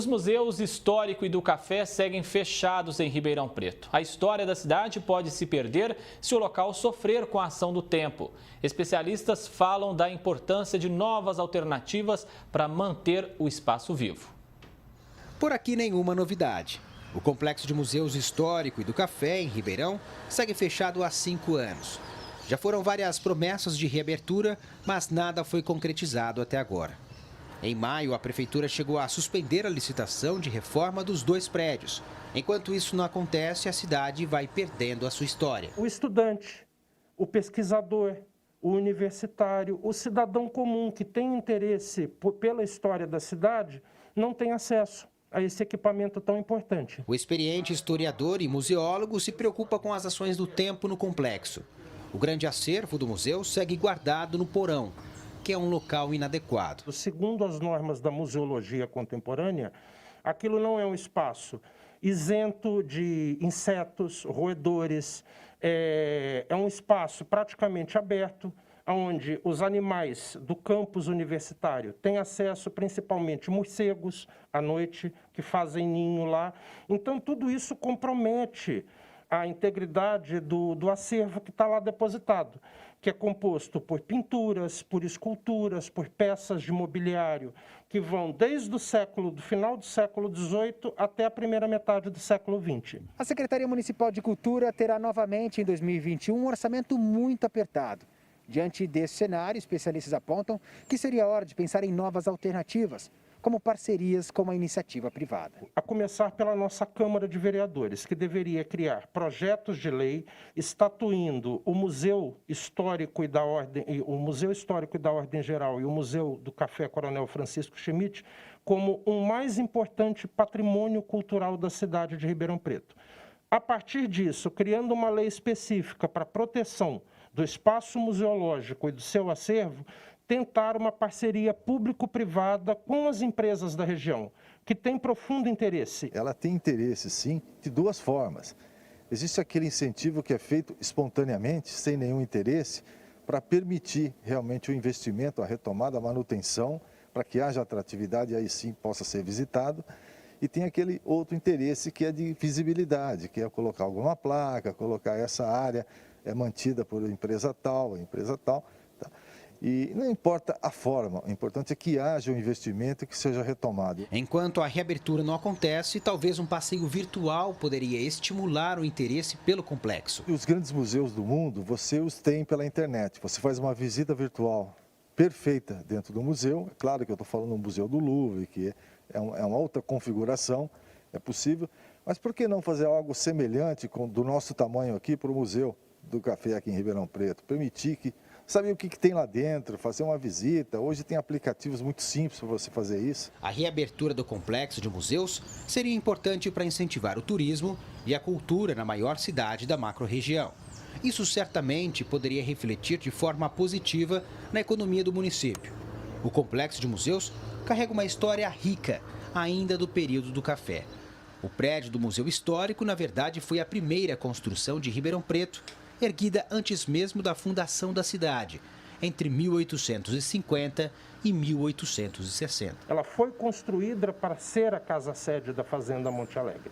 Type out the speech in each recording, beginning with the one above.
Os museus histórico e do café seguem fechados em Ribeirão Preto. A história da cidade pode se perder se o local sofrer com a ação do tempo. Especialistas falam da importância de novas alternativas para manter o espaço vivo. Por aqui, nenhuma novidade. O Complexo de Museus Histórico e do Café, em Ribeirão, segue fechado há 5 anos. Já foram várias promessas de reabertura, mas nada foi concretizado até agora. Em maio, a Prefeitura chegou a suspender a licitação de reforma dos 2 prédios. Enquanto isso não acontece, a cidade vai perdendo a sua história. O estudante, o pesquisador, o universitário, o cidadão comum que tem interesse pela história da cidade, não tem acesso a esse equipamento tão importante. O experiente historiador e museólogo se preocupa com as ações do tempo no complexo. O grande acervo do museu segue guardado no porão, que é um local inadequado. Segundo as normas da museologia contemporânea, aquilo não é um espaço isento de insetos, roedores, é um espaço praticamente aberto, onde os animais do campus universitário têm acesso, principalmente morcegos à noite, que fazem ninho lá. Então, tudo isso compromete a integridade do acervo que está lá depositado, que é composto por pinturas, por esculturas, por peças de mobiliário, que vão desde do final do século XVIII até a primeira metade do século XX. A Secretaria Municipal de Cultura terá novamente em 2021 um orçamento muito apertado. Diante desse cenário, especialistas apontam que seria hora de pensar em novas alternativas, como parcerias com a iniciativa privada. A começar pela nossa Câmara de Vereadores, que deveria criar projetos de lei estatuindo o Museu Histórico e da Ordem Geral e o Museu do Café Coronel Francisco Schmidt como o mais importante patrimônio cultural da cidade de Ribeirão Preto. A partir disso, criando uma lei específica para a proteção do espaço museológico e do seu acervo, tentar uma parceria público-privada com as empresas da região, que têm profundo interesse. Ela tem interesse, sim, de 2 formas. Existe aquele incentivo que é feito espontaneamente, sem nenhum interesse, para permitir realmente o investimento, a retomada, a manutenção, para que haja atratividade e aí sim possa ser visitado. E tem aquele outro interesse que é de visibilidade, que é colocar alguma placa, colocar essa área é mantida por empresa tal. Tá? E não importa a forma, o importante é que haja um investimento e que seja retomado. Enquanto a reabertura não acontece, talvez um passeio virtual poderia estimular o interesse pelo complexo. Os grandes museus do mundo, você os tem pela internet. Você faz uma visita virtual perfeita dentro do museu. É claro que eu estou falando do Museu do Louvre, que é uma outra configuração, é possível. Mas por que não fazer algo semelhante do nosso tamanho aqui para o Museu do Café aqui em Ribeirão Preto? Permitir que saber o que tem lá dentro, fazer uma visita. Hoje tem aplicativos muito simples para você fazer isso. A reabertura do complexo de museus seria importante para incentivar o turismo e a cultura na maior cidade da macro-região. Isso certamente poderia refletir de forma positiva na economia do município. O complexo de museus carrega uma história rica, ainda do período do café. O prédio do Museu Histórico, na verdade, foi a primeira construção de Ribeirão Preto, erguida antes mesmo da fundação da cidade, entre 1850 e 1860. Ela foi construída para ser a casa-sede da Fazenda Monte Alegre.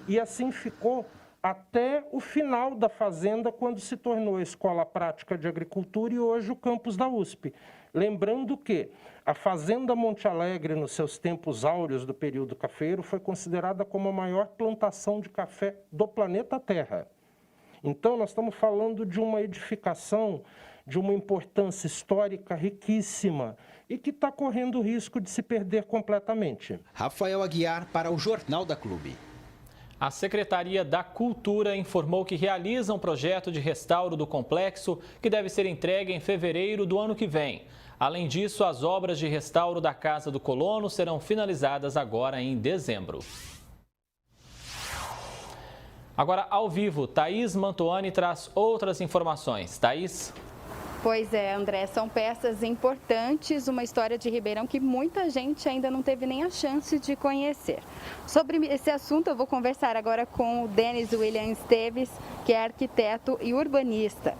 E assim ficou até o final da fazenda, quando se tornou a Escola Prática de Agricultura e hoje o campus da USP. Lembrando que a Fazenda Monte Alegre, nos seus tempos áureos do período cafeiro, foi considerada como a maior plantação de café do planeta Terra. Então, nós estamos falando de uma edificação de uma importância histórica riquíssima e que está correndo o risco de se perder completamente. Rafael Aguiar para o Jornal da Clube. A Secretaria da Cultura informou que realiza um projeto de restauro do complexo que deve ser entregue em fevereiro do ano que vem. Além disso, as obras de restauro da Casa do Colono serão finalizadas agora em dezembro. Agora, ao vivo, Thaís Mantuani traz outras informações. Thaís? Pois é, André, são peças importantes, uma história de Ribeirão que muita gente ainda não teve nem a chance de conhecer. Sobre esse assunto, eu vou conversar agora com o Denis William Esteves, que é arquiteto e urbanista.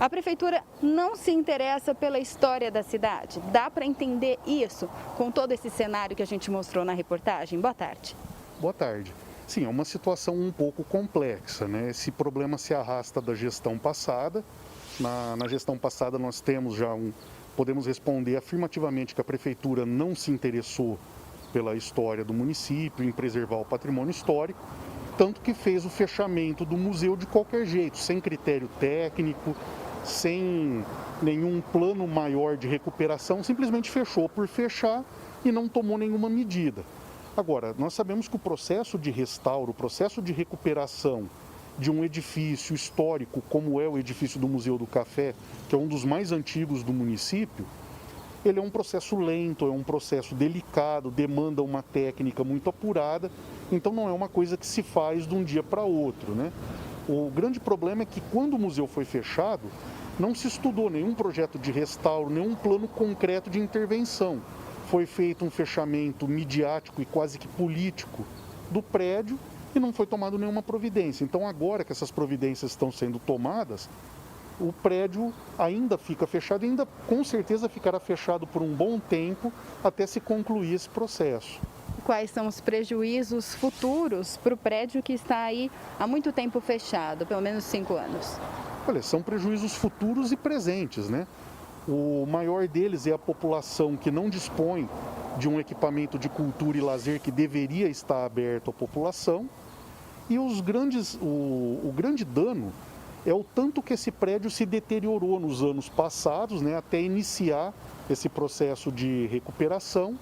A prefeitura não se interessa pela história da cidade. Dá para entender isso com todo esse cenário que a gente mostrou na reportagem? Boa tarde. Boa tarde. Sim, é uma situação um pouco complexa, né? Esse problema se arrasta da gestão passada. Na gestão passada nós temos já podemos responder afirmativamente que a prefeitura não se interessou pela história do município, em preservar o patrimônio histórico, tanto que fez o fechamento do museu de qualquer jeito, sem critério técnico, sem nenhum plano maior de recuperação, simplesmente fechou por fechar e não tomou nenhuma medida. Agora, nós sabemos que o processo de restauro, o processo de recuperação de um edifício histórico, como é o edifício do Museu do Café, que é um dos mais antigos do município, ele é um processo lento, é um processo delicado, demanda uma técnica muito apurada, então não é uma coisa que se faz de um dia para outro, né? O grande problema é que quando o museu foi fechado, não se estudou nenhum projeto de restauro, nenhum plano concreto de intervenção. Foi feito um fechamento midiático e quase que político do prédio e não foi tomado nenhuma providência. Então agora que essas providências estão sendo tomadas, o prédio ainda fica fechado e ainda com certeza ficará fechado por um bom tempo até se concluir esse processo. Quais são os prejuízos futuros para o prédio que está aí há muito tempo fechado, pelo menos 5 anos? Olha, são prejuízos futuros e presentes, né? O maior deles é a população que não dispõe de um equipamento de cultura e lazer que deveria estar aberto à população. E o grande dano é o tanto que esse prédio se deteriorou nos anos passados, né, até iniciar esse processo de recuperação.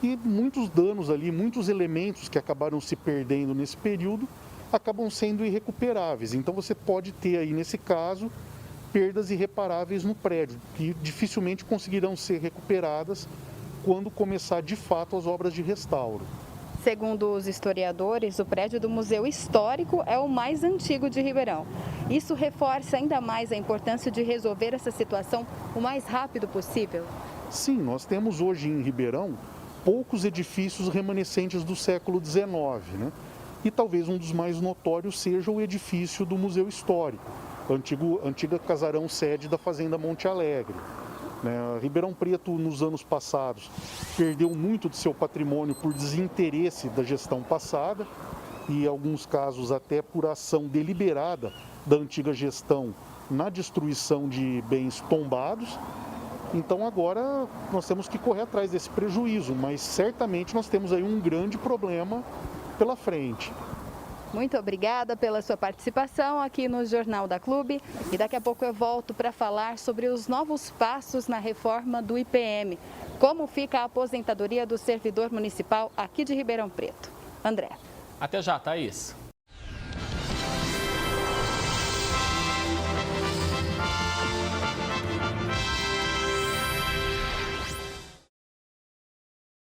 E muitos danos ali, muitos elementos que acabaram se perdendo nesse período, acabam sendo irrecuperáveis. Então você pode ter aí, nesse caso, perdas irreparáveis no prédio, que dificilmente conseguirão ser recuperadas quando começar de fato as obras de restauro. Segundo os historiadores, o prédio do Museu Histórico é o mais antigo de Ribeirão. Isso reforça ainda mais a importância de resolver essa situação o mais rápido possível? Sim, nós temos hoje em Ribeirão poucos edifícios remanescentes do século XIX, né? E talvez um dos mais notórios seja o edifício do Museu Histórico, antiga casarão sede da Fazenda Monte Alegre. Ribeirão Preto, nos anos passados, perdeu muito de seu patrimônio por desinteresse da gestão passada e, em alguns casos, até por ação deliberada da antiga gestão na destruição de bens tombados. Então, agora, nós temos que correr atrás desse prejuízo, mas certamente nós temos aí um grande problema pela frente. Muito obrigada pela sua participação aqui no Jornal da Clube. E daqui a pouco eu volto para falar sobre os novos passos na reforma do IPM. Como fica a aposentadoria do servidor municipal aqui de Ribeirão Preto. André. Até já, Thaís.